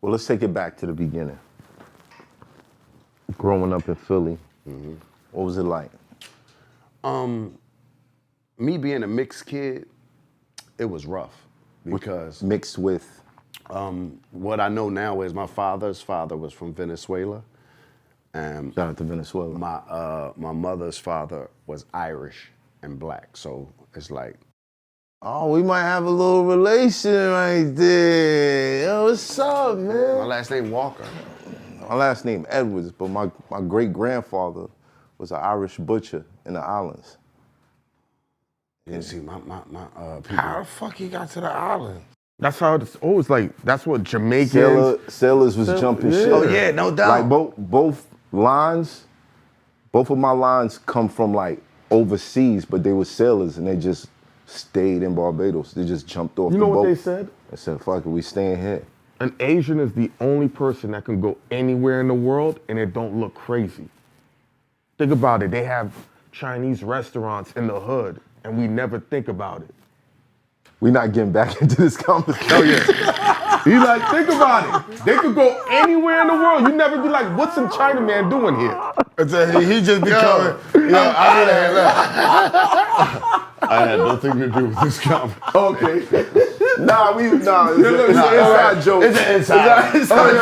Well, let's take it back to the beginning. Growing up in Philly, what was it like? Me being a mixed kid, it was rough because Mixed with, what I know now is my father's father was from Venezuela, and shout out to Venezuela. my mother's father was Irish and black. So it's like, Oh, we might have a little relation right there. Yo, what's up, my man? last name Walker. My last name Edwards, but my great-grandfather was an Irish butcher in the islands. You see, my people. How the fuck he got to the island? That's how it's always like. That's what Jamaicans. Sailors was jumping shit. Oh yeah, no doubt. Like both lines, both of my lines come from like overseas, but they were sailors and they just stayed in Barbados. They just jumped off You the know boat. what they said? They said, fuck it, we staying here. An Asian is the only person that can go anywhere in the world and it don't look crazy. Think about it. They have Chinese restaurants in the hood and we never think about it. We not getting back into this conversation. Oh yeah. You like, think about it. They could go anywhere in the world. You never be like, what's some Chinaman doing here? He just be coming. I had nothing to do with this conversation. Okay. It's an inside joke. It's an inside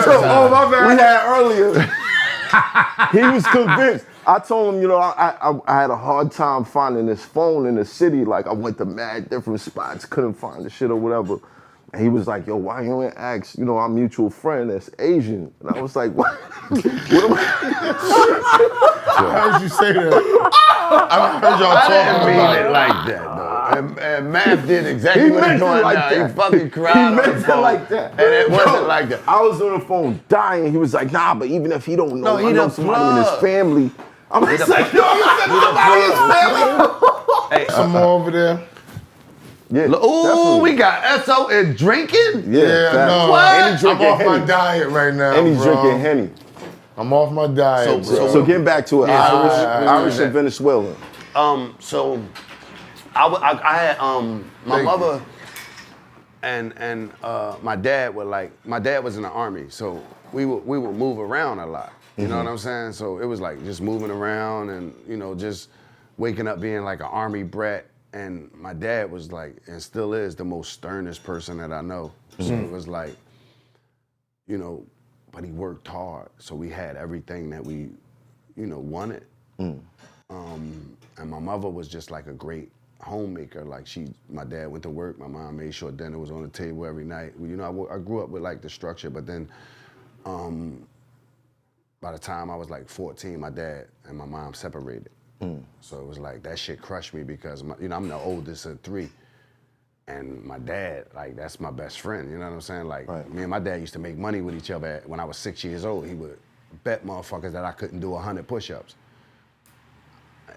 joke. Oh, my bad. We had earlier. He was convinced. I told him, I had a hard time finding this phone in the city. Like, I went to mad different spots, couldn't find the shit or whatever. And he was like, yo, why you ain't ask, our mutual friend that's Asian? And I was like, what? How did you say that? I heard y'all I didn't talking mean about it like that, though. And Math did exactly what he's doing like now. that. He fucking cried He on the meant it phone. like that. And it wasn't like that. I was on the phone dying. He was like, nah, but even if he don't know, No, I he know the somebody in his plug. family. I'm He just the- like, yo, you said somebody in his family? Hey, some more over there. Yeah, ooh, definitely. we got SO and drinking? Yeah, facts. No. What? And he I'm drinking off my Henny. diet right now, And he's bro. drinking Henny. I'm off my diet, So- bro. So getting back to it, Yeah, Irish and Venezuelan. So I had my mother and my dad were like, my dad was in the army, so we would move around a lot. You know what I'm saying? So it was like just moving around and just waking up being like an army brat. And my dad was like, and still is, the most sternest person that I know. So it was like, but he worked hard. So we had everything that we, wanted. And my mother was just like a great homemaker. Like my dad went to work, my mom made sure dinner was on the table every night. I grew up with like the structure, but then by the time I was like 14, my dad and my mom separated. So it was like, that shit crushed me because, I'm the oldest of three. And my dad, like, that's my best friend, you know what I'm saying? Like, me and my dad used to make money with each other. When I was 6 years old, he would bet motherfuckers that I couldn't do 100 push-ups.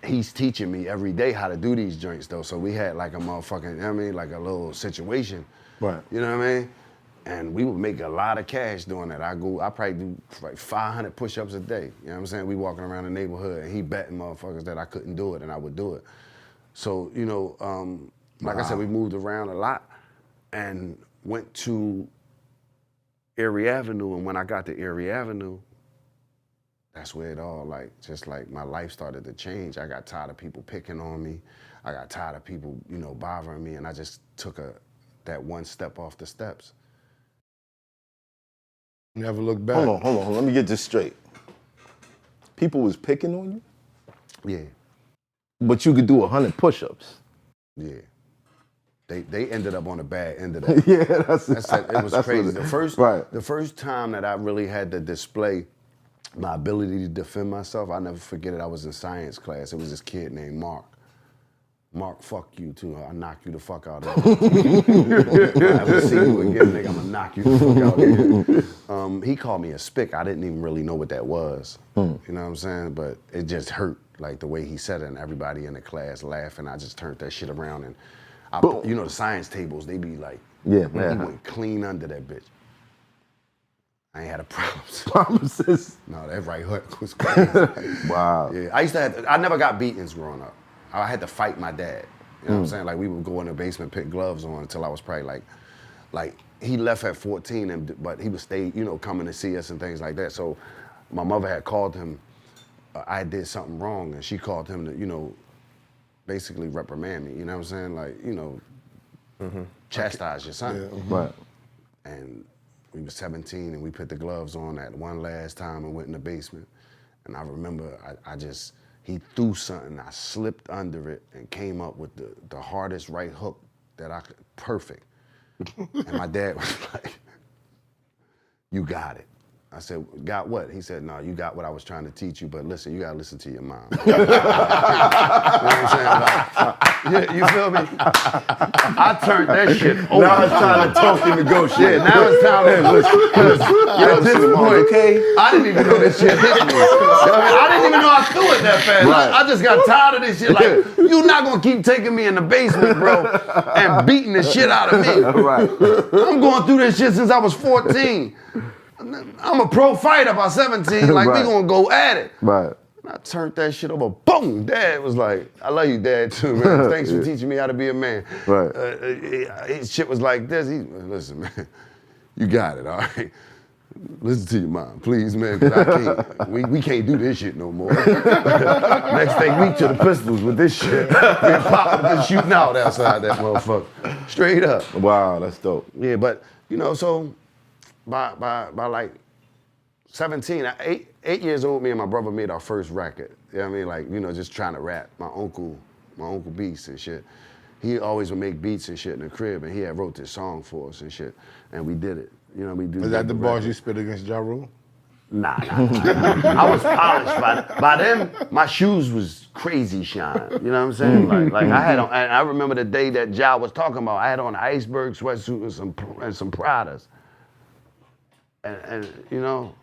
He's teaching me every day how to do these joints, though. So we had like a motherfucking, like a little situation. Right. You know what I mean? And we would make a lot of cash doing that. I probably do like 500 push-ups a day. You know what I'm saying? We walking around the neighborhood and he betting motherfuckers that I couldn't do it and I would do it. So, like I said, we moved around a lot and went to Erie Avenue. And when I got to Erie Avenue, that's where it all just like my life started to change. I got tired of people picking on me. I got tired of people, bothering me. And I just took that one step off the steps. Never look back. Hold on. Let me get this straight. People was picking on you, Yeah, but you could do 100 push-ups. yeah. They ended up on the bad end of that. Yeah, It was that's crazy. what The first time that I really had to display my ability to defend myself, I'll never forget it. I was in science class. It was this kid named Mark. Mark, fuck you too. I'll knock you the fuck out of here. If I ever see you again, nigga, I'm gonna knock you the fuck out of here. He called me a spick. I didn't even really know what that was. You know what I'm saying? But it just hurt, like the way he said it, and everybody in the class laughing. I just turned that shit around and the science tables, they be like, Yeah, he man. went clean under that bitch. I ain't had a problem. Promises. No, that right hook was crazy. Wow. Yeah, I never got beatings growing up. I had to fight my dad. You know what I'm saying? Like we would go in the basement, pick gloves on until I was probably like he left at 14, but he would stay, you know, coming to see us and things like that. So my mother had called him. I did something wrong, and she called him to, you know, basically reprimand me. You know what I'm saying? Like, you know, chastise your son. Yeah. Right. And we were 17, and we put the gloves on that one last time and went in the basement. And I remember he threw something, I slipped under it and came up with the hardest right hook that I could, perfect. And my dad was like, you got it. I said, got what? He said, no, you got what I was trying to teach you, but listen, you gotta listen to your mom. You know what I'm saying? Like, you feel me? I turned that shit over. Now it's time to talk and negotiate. Yeah, now it's time to at this point, okay? I didn't even know this shit hit me. You know what I mean? I didn't even know I threw it that fast. Right. I just got tired of this shit. Like, you're not gonna keep taking me in the basement, bro, and beating the shit out of me. Right. I'm going through this shit since I was 14. I'm a pro fighter by 17, like Right. we gonna go at it. Right. And I turned that shit over, boom! Dad was like, I love you, Dad, too, man. Thanks for teaching me how to be a man. Right. His shit was like this. Listen, man, you got it, all right? Listen to your mom, please, man, because I can't, we can't do this shit no more. Next thing, we to the pistols with this shit. We popping and shooting out outside that motherfucker. Straight up. Wow, that's dope. Yeah, but, you know, so by like 17, 8 years old, me and my brother made our first record. You know what I mean? Like, you know, just trying to rap. My uncle Beast and shit. He always would make beats and shit in the crib, and he had wrote this song for us and shit. And we did it. You know, we do. Is that the bars you spit against Ja Rule? Nah. I was polished by then. My shoes was crazy shine. You know what I'm saying? Like I had on. And I remember the day that Ja was talking about. I had on an iceberg sweatsuit and some Pradas. And you know.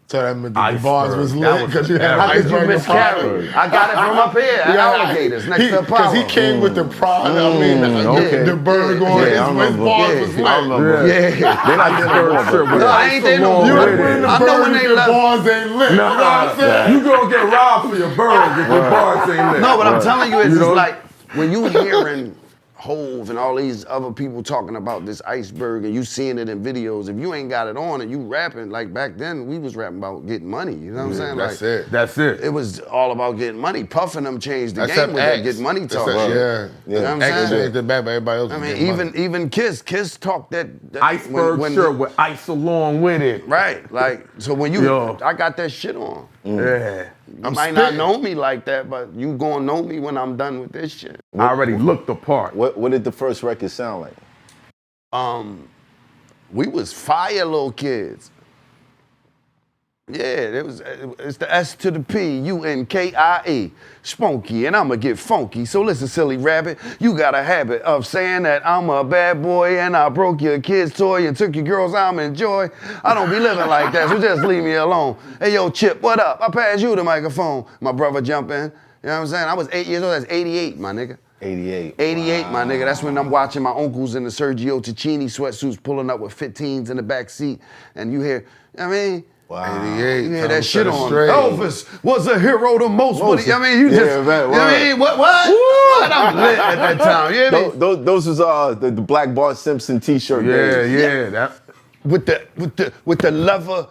So that meant the bars was lit because you had How could you iceberg and Prada. miscarry? I got it from up here at Alligators next to Apollo. Because he came with the Prada. I mean, the bird going, his bars was lit. Yeah. Then I did a shirt with No, I ain't there no You more. ain't wearing the I know bird when if they your left. bars ain't lit. You know what I'm saying? You gonna get robbed for your birds if your bars ain't lit. No, but I'm telling you, it's You know? just like when you hearing Hov and all these other people talking about this iceberg and you seeing it in videos, if you ain't got it on and you rapping, like back then we was rapping about getting money, you know what I'm saying? That's like, it. That's it. It was all about getting money. Puff and them changed the Except game with that X. get money talk. Except- You know Yeah. what I'm X saying? changed the back, but everybody else I was mean, getting money. even Kiss talked that Iceberg when shirt with ice along with it. right, like so when you, Yo. I got that shit on. Yeah. You might not know me like that, but you gonna know me when I'm done with this shit. I already looked the part. What did the first record sound like? We was fire little kids. Yeah, it's the S to the P, U-N-K-I-E, spunky, and I'ma get funky. So listen, silly rabbit, you got a habit of saying that I'm a bad boy and I broke your kid's toy and took your girl's arm and joy. I don't be living like that, so just leave me alone. Hey, yo, Chip, what up? I pass you the microphone. My brother jump in. You know what I'm saying? I was 8 years old, that's 88, my nigga. 88. 88, my nigga. That's when I'm watching my uncles in the Sergio Tacchini sweatsuits pulling up with 15s in the back seat. And you hear, I mean, Wow. 88. you hear that shit on. Straight. Elvis was a hero to most. What I mean, you just, Yeah, right, you know what I mean, what? What? I'm lit at that time. You hear me? Those was the Black Bart Simpson T-shirt. Yeah, days. yeah. That. With the leather.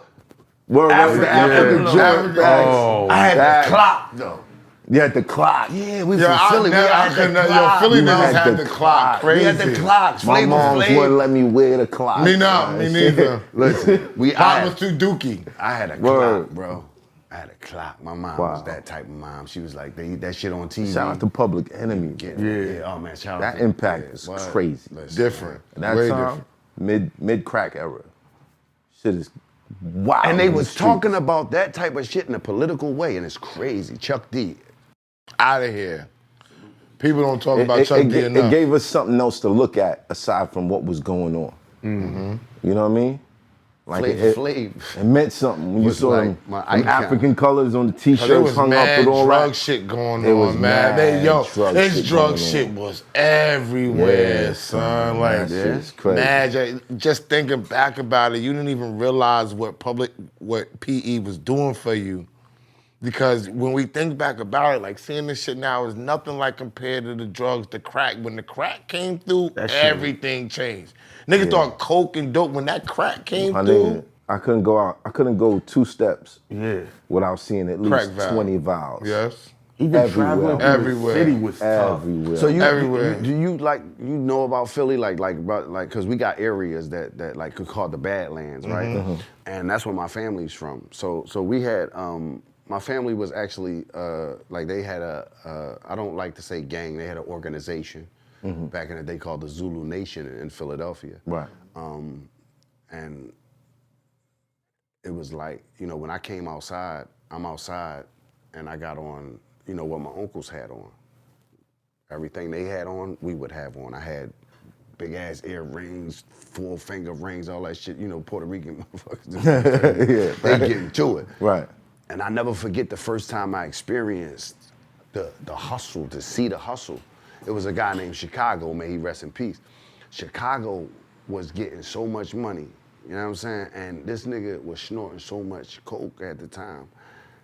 Word, African joint bags. Oh. I had that- the clock though. You had the clock. Yeah, we Yo, from Philly. We had the clock. Philly You niggas had had the the clock. We Crazy. had the clocks. My Flavor moms Flav. wouldn't let me wear the clock. Me neither. Listen, Pop was too dookie. I had a Word. clock, bro. I had a clock. My mom Wow. was that type of mom. She was like, they eat that shit on TV. Shout out to Public Enemy. Yeah. Oh man, shout out. That to impact yeah, is what? crazy. Listen, Different. At that Way time, mid crack era. Shit is wow. And they in the was streets. talking about that type of shit in a political way, and it's crazy. Chuck D. Out of here. People don't talk about It Chuck D enough. gave us something else to look at aside from what was going on. Mm-hmm. You know what I mean? Like Flav. it meant something when you Was saw like them, my them icon. African colors on the There T-shirts was hung up mad with all drug that. shit going It was on, man. mad drug His shit drug going shit on. was everywhere, Yeah. son. Like, That shit's crazy. mad. Just thinking back about it, you didn't even realize what PE was doing for you Because when we think back about it, like seeing this shit now is nothing like compared to the drugs, the crack. When the crack came through, everything changed. Niggas thought coke and dope. When that crack came through, I couldn't go out. I couldn't go 2 steps without seeing at least 20 vials. Yes. Even traveling through the city was tough. Everywhere. So you Everywhere. do you like you know about Philly like because we got areas that like could call the Badlands, right? And that's where my family's from. So we had my family was actually like they had I don't like to say gang, they had an organization back in the day called the Zulu Nation in Philadelphia. Right. And it was like, you know, when I came outside, I'm outside and I got on, you know, what my uncles had on. Everything they had on, we would have on. I had big ass earrings, 4-finger rings, all that shit, you know, Puerto Rican motherfuckers. They getting to it. Right. And I never forget the first time I experienced the hustle, to see the hustle. It was a guy named Chicago, may he rest in peace. Chicago was getting so much money, you know what I'm saying? And this nigga was snorting so much coke at the time.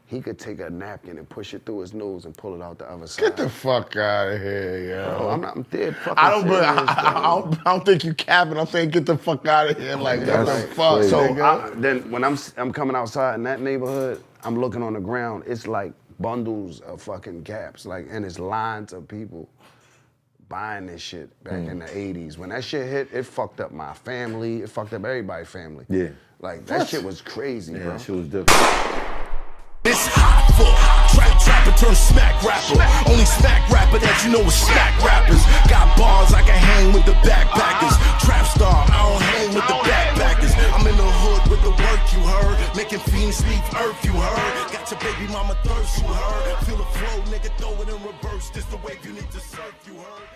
He could take a napkin and push it through his nose and pull it out the other side. get the fuck out of here, yo. Bro, I'm dead fucking I don't think you capping. I'm saying get the fuck out of here. Like, what the fuck? crazy. So then when I'm coming outside in that neighborhood, I'm looking on the ground. It's like bundles of fucking caps, like, and it's lines of people buying this shit back in the 80s. When that shit hit, it fucked up my family. It fucked up everybody's family. Yeah. Like, that shit was crazy, bro. That shit was different. It's Hoffa, trapper turn smack rapper. Only smack rapper that you know is smack rappers. Got bars, I can hang with the backpackers. Trap star, I don't hang with the backpackers. I'm in the hood with the work, you heard. Making fiends leave earth, you heard. Got your baby mama thirst, you heard. Feel the flow, nigga, throw it in reverse. This the wave you need to surf, you heard.